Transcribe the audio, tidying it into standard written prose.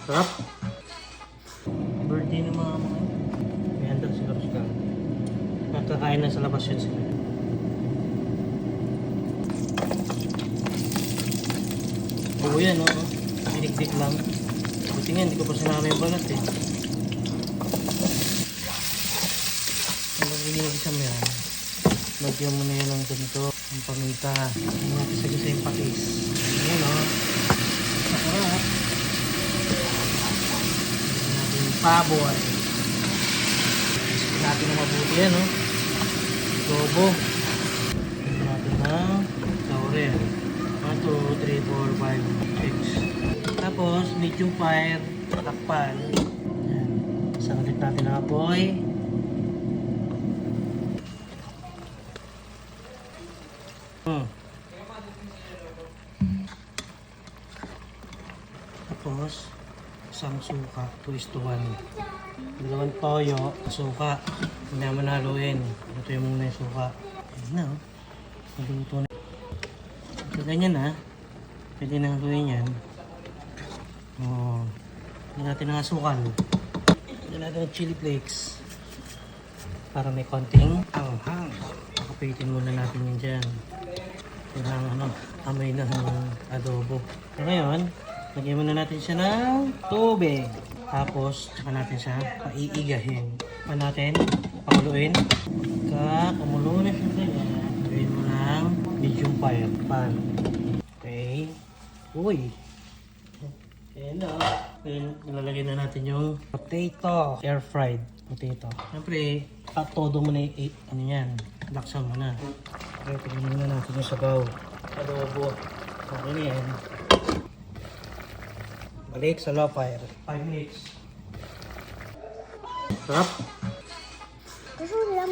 Sarap. Birthday ng mga may handa sila sila. Nakakain na sa labas yun sila. Oo yan, oo. Dinikdik lang. Buti nga, hindi ko pa sinama yung balat eh. Habang iniisa mo yan, lagyan mo na yan ng ganito, ang paminta. Hindi natin sagisa yung patis. Ayan o. Masarap. Lagyan natin yung paboy. Lagyan natin na mabuti yan o. Adobo. Lagyan natin ng laurel. 1, 2, 3, 4, 5, 6. Tapos, medium fire, takpan. Ayan. Sangalit natin ang apoy. Tapos, isang suka, 2:1. Dalawang toyo, suka. Hindi naman haluin. Lutuin muna yung suka. Ayan na, oh. Naluto na. So, ganyan na. Pwede na haluin yan. Oh. Hindi natin ng asukal. Hindi natin ng chili flakes. Para may konting anghang. Pakapitin muna natin yun dyan. Yung amoy ng adobo. So ngayon, lagyan muna natin siya ng tubig. Tapos, tsaka natin siya paiigahin. Pa natin, pakuluin. Pagka kumulo na siya ganyan, gawin mo ng medium fire pan. Okay. Uy! Ayan na. Then, nilalagay na natin yung potato. Air fried potato. Siyempre, todo mo na yung ano yan. Laksan mo na. Okay, tignan muna natin yung sabaw. Adobo. Okay na yan. Balik sa low fire. 5 minutes. Sarap. Gusto lang.